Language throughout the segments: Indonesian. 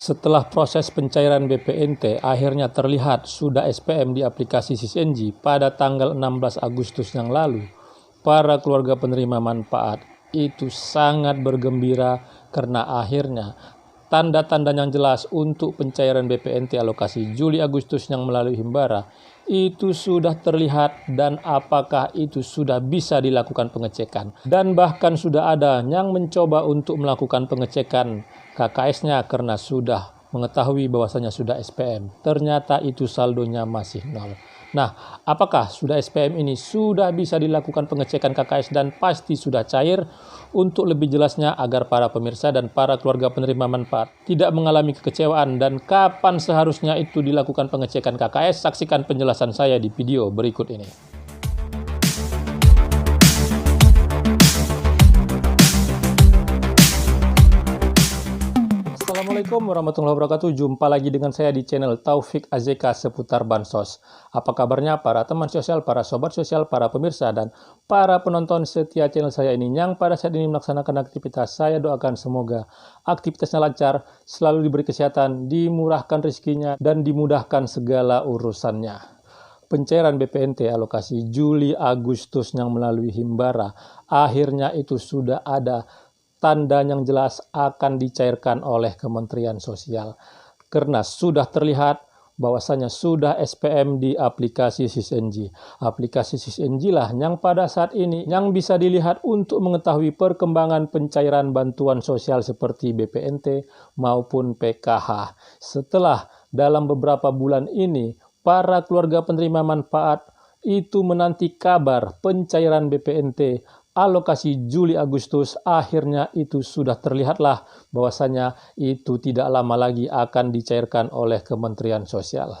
Setelah proses pencairan BPNT akhirnya terlihat sudah SPM di aplikasi SysNG pada tanggal 16 Agustus yang lalu, para keluarga penerima manfaat itu sangat bergembira karena akhirnya tanda-tanda yang jelas untuk pencairan BPNT alokasi Juli-Agustus yang melalui Himbara itu sudah terlihat, dan apakah itu sudah bisa dilakukan pengecekan. Dan bahkan sudah ada yang mencoba untuk melakukan pengecekan KKS-nya karena sudah mengetahui bahwasanya sudah SPM. Ternyata itu saldonya masih nol. Nah, apakah sudah SPM ini sudah bisa dilakukan pengecekan KKS dan pasti sudah cair? Untuk lebih jelasnya agar para pemirsa dan para keluarga penerima manfaat tidak mengalami kekecewaan dan kapan seharusnya itu dilakukan pengecekan KKS, saksikan penjelasan saya di video berikut ini. Assalamualaikum warahmatullahi wabarakatuh. Jumpa lagi dengan saya di channel Taufik AZK seputar Bansos. Apa kabarnya para teman sosial, para sobat sosial, para pemirsa, dan para penonton setia channel saya ini yang pada saat ini melaksanakan aktivitas? Saya doakan semoga aktivitasnya lancar, selalu diberi kesehatan, dimurahkan rezekinya, dan dimudahkan segala urusannya. Pencairan BPNT alokasi Juli-Agustus yang melalui Himbara akhirnya itu sudah ada tanda yang jelas akan dicairkan oleh Kementerian Sosial karena sudah terlihat bahwasanya sudah SPM di aplikasi SysNG. Aplikasi SysNG lah yang pada saat ini yang bisa dilihat untuk mengetahui perkembangan pencairan bantuan sosial seperti BPNT maupun PKH. Setelah dalam beberapa bulan ini para keluarga penerima manfaat itu menanti kabar pencairan BPNT alokasi Juli-Agustus, akhirnya itu sudah terlihatlah bahwasanya itu tidak lama lagi akan dicairkan oleh Kementerian Sosial.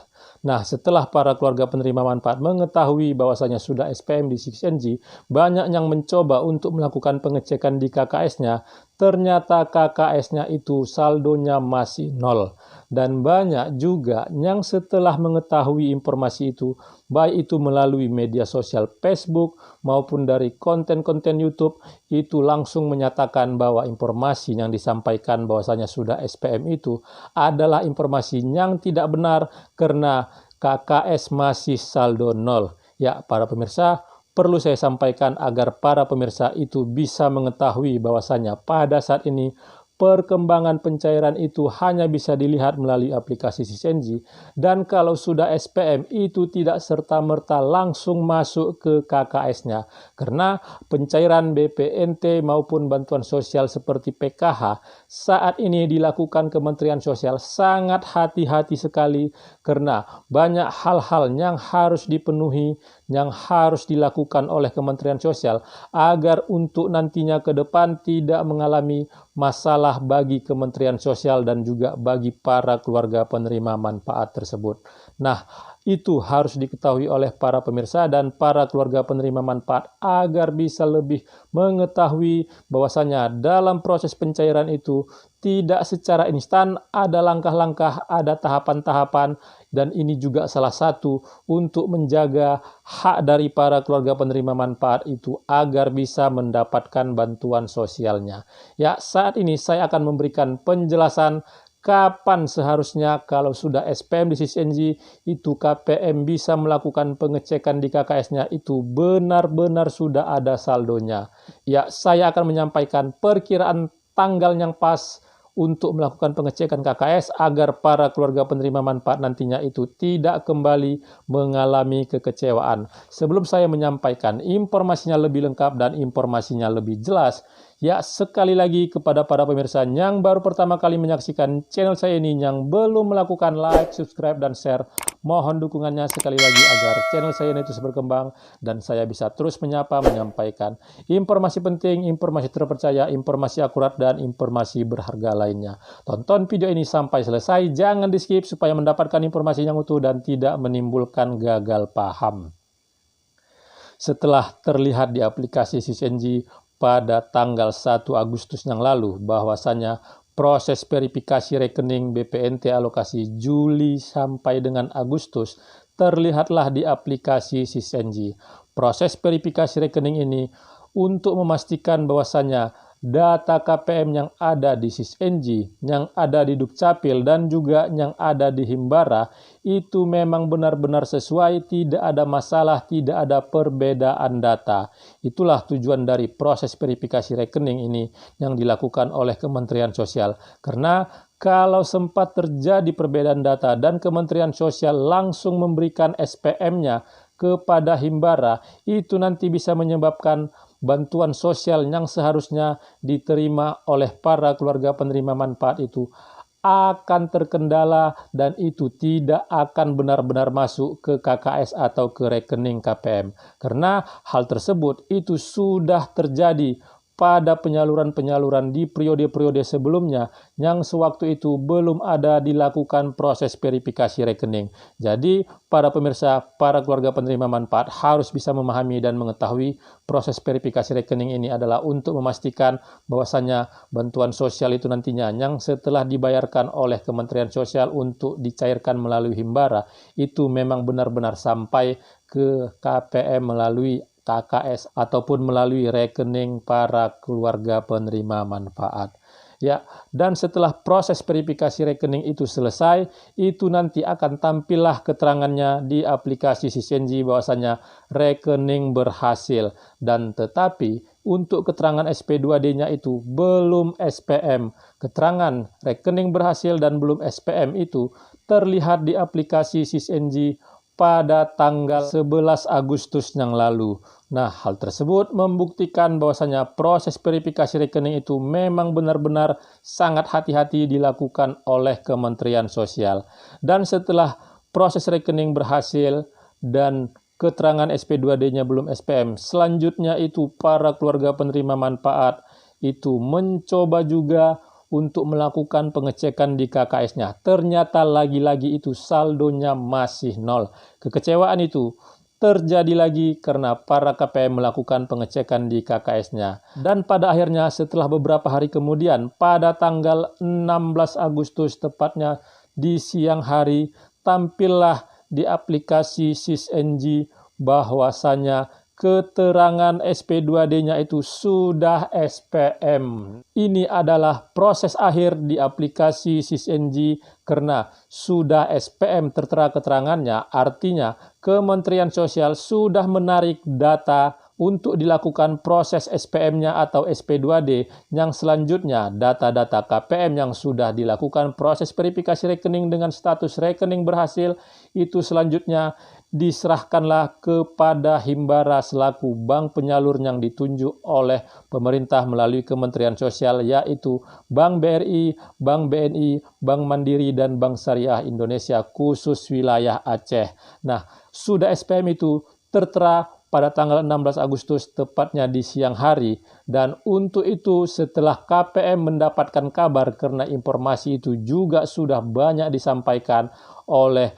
Nah, setelah para keluarga penerima manfaat mengetahui bahwasanya sudah SPM di SysNG, banyak yang mencoba untuk melakukan pengecekan di KKS-nya, ternyata KKS-nya itu saldonya masih nol. Dan banyak juga yang setelah mengetahui informasi itu, baik itu melalui media sosial Facebook maupun dari konten-konten YouTube, itu langsung menyatakan bahwa informasi yang disampaikan bahwasanya sudah SPM itu adalah informasi yang tidak benar karena KKS masih saldo nol. Ya, para pemirsa, perlu saya sampaikan agar para pemirsa itu bisa mengetahui bahwasanya pada saat ini perkembangan pencairan itu hanya bisa dilihat melalui aplikasi SysNG, dan kalau sudah SPM itu tidak serta-merta langsung masuk ke KKS-nya karena pencairan BPNT maupun bantuan sosial seperti PKH saat ini dilakukan Kementerian Sosial sangat hati-hati sekali karena banyak hal-hal yang harus dipenuhi, yang harus dilakukan oleh Kementerian Sosial agar untuk nantinya ke depan tidak mengalami masalah bagi Kementerian Sosial dan juga bagi para keluarga penerima manfaat tersebut. Nah, itu harus diketahui oleh para pemirsa dan para keluarga penerima manfaat agar bisa lebih mengetahui bahwasanya dalam proses pencairan itu tidak secara instan, ada langkah-langkah, ada tahapan-tahapan, dan ini juga salah satu untuk menjaga hak dari para keluarga penerima manfaat itu agar bisa mendapatkan bantuan sosialnya. Ya, saat ini saya akan memberikan penjelasan kapan seharusnya kalau sudah SPM di SysNG itu KPM bisa melakukan pengecekan di KKS-nya itu benar-benar sudah ada saldonya. Ya, saya akan menyampaikan perkiraan tanggal yang pas untuk melakukan pengecekan KKS agar para keluarga penerima manfaat nantinya itu tidak kembali mengalami kekecewaan. Sebelum saya menyampaikan informasinya lebih lengkap dan informasinya lebih jelas, ya, sekali lagi kepada para pemirsa yang baru pertama kali menyaksikan channel saya ini yang belum melakukan like, subscribe, dan share, mohon dukungannya sekali lagi agar channel saya ini terus berkembang dan saya bisa terus menyampaikan informasi penting, informasi terpercaya, informasi akurat, dan informasi berharga lainnya. Tonton video ini sampai selesai, jangan di skip supaya mendapatkan informasi yang utuh dan tidak menimbulkan gagal paham. Setelah terlihat di aplikasi SysNG pada tanggal 1 Agustus yang lalu bahwasanya proses verifikasi rekening BPNT alokasi Juli sampai dengan Agustus terlihatlah di aplikasi SysNG. Proses verifikasi rekening ini untuk memastikan bahwasanya data KPM yang ada di SISNG, yang ada di Dukcapil, dan juga yang ada di Himbara, itu memang benar-benar sesuai, tidak ada masalah, tidak ada perbedaan data. Itulah tujuan dari proses verifikasi rekening ini yang dilakukan oleh Kementerian Sosial. Karena kalau sempat terjadi perbedaan data dan Kementerian Sosial langsung memberikan SPM-nya kepada Himbara, itu nanti bisa menyebabkan bantuan sosial yang seharusnya diterima oleh para keluarga penerima manfaat itu akan terkendala dan itu tidak akan benar-benar masuk ke KKS atau ke rekening KPM. Karena hal tersebut itu sudah terjadi pada penyaluran-penyaluran di periode-periode sebelumnya yang sewaktu itu belum ada dilakukan proses verifikasi rekening. Jadi, para pemirsa, para keluarga penerima manfaat harus bisa memahami dan mengetahui proses verifikasi rekening ini adalah untuk memastikan bahwasannya bantuan sosial itu nantinya yang setelah dibayarkan oleh Kementerian Sosial untuk dicairkan melalui Himbara, itu memang benar-benar sampai ke KPM melalui KKS ataupun melalui rekening para keluarga penerima manfaat. Ya, dan setelah proses verifikasi rekening itu selesai, itu nanti akan tampillah keterangannya di aplikasi SISNG bahwasanya rekening berhasil. Dan tetapi untuk keterangan SP2D-nya itu belum SPM. Keterangan rekening berhasil dan belum SPM itu terlihat di aplikasi SISNG pada tanggal 11 Agustus yang lalu. Nah, hal tersebut membuktikan bahwasanya proses verifikasi rekening itu memang benar-benar sangat hati-hati dilakukan oleh Kementerian Sosial. Dan setelah proses rekening berhasil dan keterangan SP2D-nya belum SPM, selanjutnya itu para keluarga penerima manfaat itu mencoba juga untuk melakukan pengecekan di KKS-nya. Ternyata lagi-lagi itu saldonya masih nol. Kekecewaan itu terjadi lagi karena para KPM melakukan pengecekan di KKS-nya. Dan pada akhirnya setelah beberapa hari kemudian, pada tanggal 16 Agustus tepatnya di siang hari, tampillah di aplikasi SISNG bahwasanya keterangan SP2D-nya itu sudah SPM. Ini adalah proses akhir di aplikasi SISNG karena sudah SPM tertera keterangannya, artinya Kementerian Sosial sudah menarik data untuk dilakukan proses SPM-nya atau SP2D yang selanjutnya data-data KPM yang sudah dilakukan proses verifikasi rekening dengan status rekening berhasil itu selanjutnya diserahkanlah kepada Himbara selaku bank penyalur yang ditunjuk oleh pemerintah melalui Kementerian Sosial, yaitu Bank BRI, Bank BNI, Bank Mandiri, dan Bank Syariah Indonesia khusus wilayah Aceh. Nah, sudah SPM itu tertera pada tanggal 16 Agustus tepatnya di siang hari, dan untuk itu setelah KPM mendapatkan kabar karena informasi itu juga sudah banyak disampaikan oleh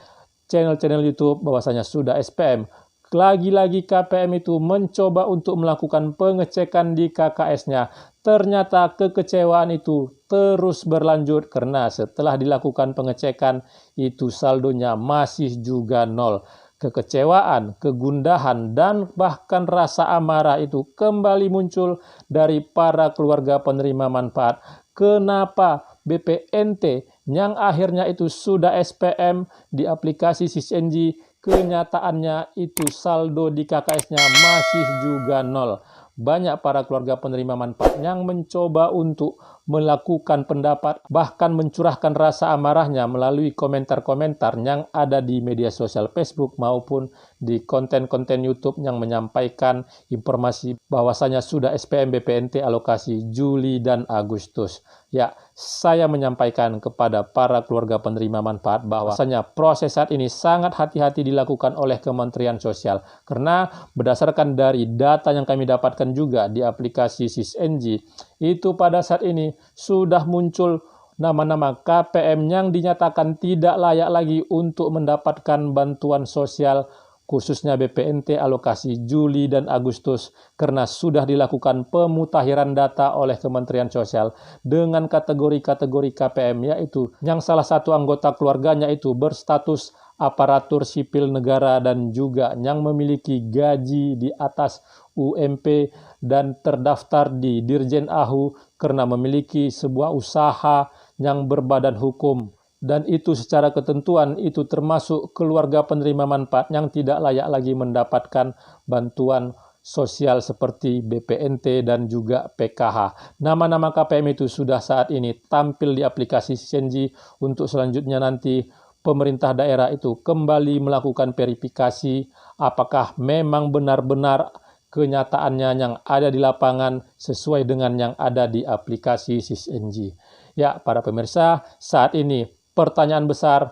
channel-channel YouTube bahwasanya sudah SPM. Lagi-lagi KPM itu mencoba untuk melakukan pengecekan di KKS-nya. Ternyata kekecewaan itu terus berlanjut karena setelah dilakukan pengecekan itu saldonya masih juga nol. Kekecewaan, kegundahan, dan bahkan rasa amarah itu kembali muncul dari para keluarga penerima manfaat. Kenapa BPNT yang akhirnya itu sudah SPM di aplikasi SISNG, kenyataannya itu saldo di KKS-nya masih juga nol. Banyak para keluarga penerima manfaat yang mencoba untuk melakukan pendapat, bahkan mencurahkan rasa amarahnya melalui komentar-komentar yang ada di media sosial Facebook maupun di konten-konten YouTube yang menyampaikan informasi bahwasanya sudah SPM BPNT alokasi Juli dan Agustus. Ya, saya menyampaikan kepada para keluarga penerima manfaat bahwasanya proses saat ini sangat hati-hati dilakukan oleh Kementerian Sosial karena berdasarkan dari data yang kami dapatkan juga di aplikasi SISNG itu pada saat ini sudah muncul nama-nama KPM yang dinyatakan tidak layak lagi untuk mendapatkan bantuan sosial khususnya BPNT alokasi Juli dan Agustus, karena sudah dilakukan pemutakhiran data oleh Kementerian Sosial dengan kategori-kategori KPM, yaitu yang salah satu anggota keluarganya itu berstatus aparatur sipil negara dan juga yang memiliki gaji di atas UMP dan terdaftar di Dirjen AHU karena memiliki sebuah usaha yang berbadan hukum. Dan itu secara ketentuan itu termasuk keluarga penerima manfaat yang tidak layak lagi mendapatkan bantuan sosial seperti BPNT dan juga PKH. Nama-nama KPM itu sudah saat ini tampil di aplikasi Sisenji. Untuk selanjutnya nanti pemerintah daerah itu kembali melakukan verifikasi apakah memang benar-benar kenyataannya yang ada di lapangan sesuai dengan yang ada di aplikasi Sisenji. Ya, para pemirsa, saat ini pertanyaan besar,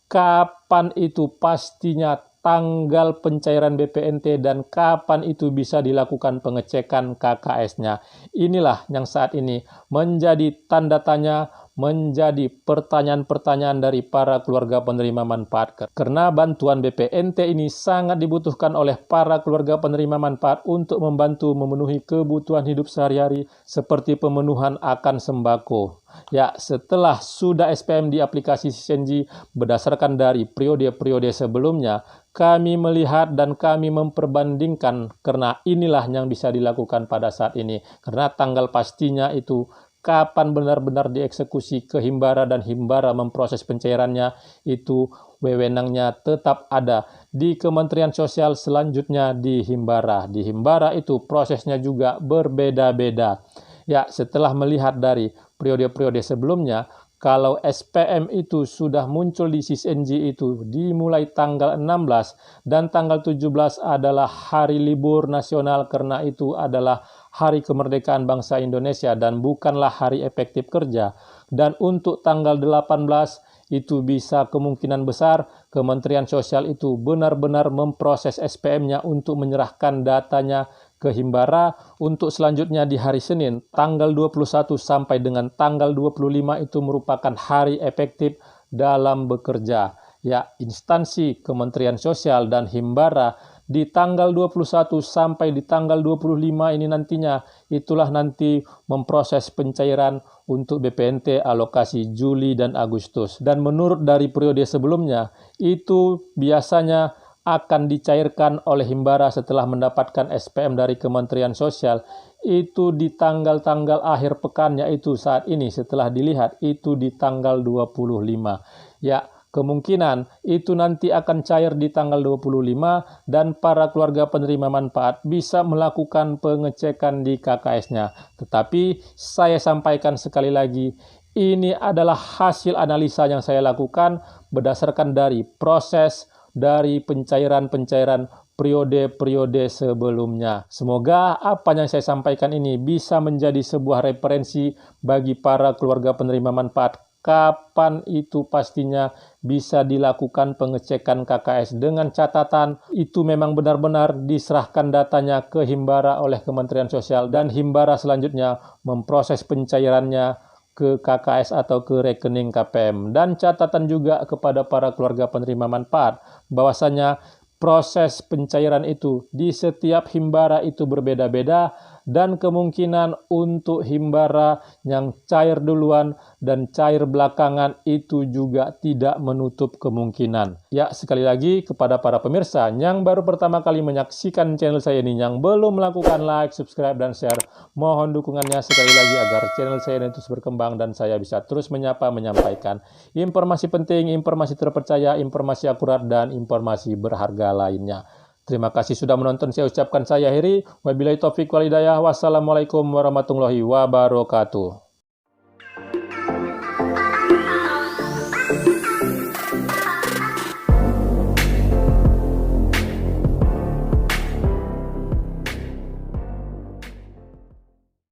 kapan itu pastinya tanggal pencairan BPNT dan kapan itu bisa dilakukan pengecekan KKS-nya? Inilah yang saat ini menjadi tanda tanya, menjadi pertanyaan-pertanyaan dari para keluarga penerima manfaat. Karena bantuan BPNT ini sangat dibutuhkan oleh para keluarga penerima manfaat untuk membantu memenuhi kebutuhan hidup sehari-hari seperti pemenuhan akan sembako. Ya, setelah sudah SPM di aplikasi Sisenji berdasarkan dari periode-periode sebelumnya, kami melihat dan kami memperbandingkan karena inilah yang bisa dilakukan pada saat ini. Karena tanggal pastinya itu kapan benar-benar dieksekusi ke Himbara dan Himbara memproses pencairannya itu wewenangnya tetap ada di Kementerian Sosial, selanjutnya di Himbara. Di Himbara itu prosesnya juga berbeda-beda. Ya, setelah melihat dari periode-periode sebelumnya, kalau SPM itu sudah muncul di Sisenji itu dimulai tanggal 16 dan tanggal 17 adalah hari libur nasional karena itu adalah hari kemerdekaan bangsa Indonesia dan bukanlah hari efektif kerja. Dan untuk tanggal 18 itu bisa kemungkinan besar Kementerian Sosial itu benar-benar memproses SPM-nya untuk menyerahkan datanya ke Himbara untuk selanjutnya di hari Senin tanggal 21 sampai dengan tanggal 25 itu merupakan hari efektif dalam bekerja. Ya, instansi Kementerian Sosial dan Himbara di tanggal 21 sampai di tanggal 25 ini nantinya itulah nanti memproses pencairan untuk BPNT alokasi Juli dan Agustus. Dan menurut dari periode sebelumnya itu biasanya akan dicairkan oleh Himbara setelah mendapatkan SPM dari Kementerian Sosial itu di tanggal-tanggal akhir pekan, yaitu saat ini setelah dilihat itu di tanggal 25. Ya, kemungkinan itu nanti akan cair di tanggal 25 dan para keluarga penerima manfaat bisa melakukan pengecekan di KKS-nya. Tetapi saya sampaikan sekali lagi, ini adalah hasil analisa yang saya lakukan berdasarkan dari proses dari pencairan-pencairan periode-periode sebelumnya. Semoga apa yang saya sampaikan ini bisa menjadi sebuah referensi bagi para keluarga penerima manfaat. Kapan itu pastinya bisa dilakukan pengecekan KKS dengan catatan itu memang benar-benar diserahkan datanya ke Himbara oleh Kementerian Sosial dan Himbara selanjutnya memproses pencairannya ke KKS atau ke rekening KPM. Dan catatan juga kepada para keluarga penerima manfaat bahwasanya proses pencairan itu di setiap Himbara itu berbeda-beda dan kemungkinan untuk Himbara yang cair duluan dan cair belakangan itu juga tidak menutup kemungkinan. Ya, sekali lagi kepada para pemirsa yang baru pertama kali menyaksikan channel saya ini, yang belum melakukan like, subscribe, dan share, mohon dukungannya sekali lagi agar channel saya ini terus berkembang dan saya bisa terus menyampaikan informasi penting, informasi terpercaya, informasi akurat, dan informasi berharga lainnya. Terima kasih sudah menonton. Saya ucapkan saya akhiri. Wabillahi taufiq wal hidayah. Wassalamualaikum warahmatullahi wabarakatuh.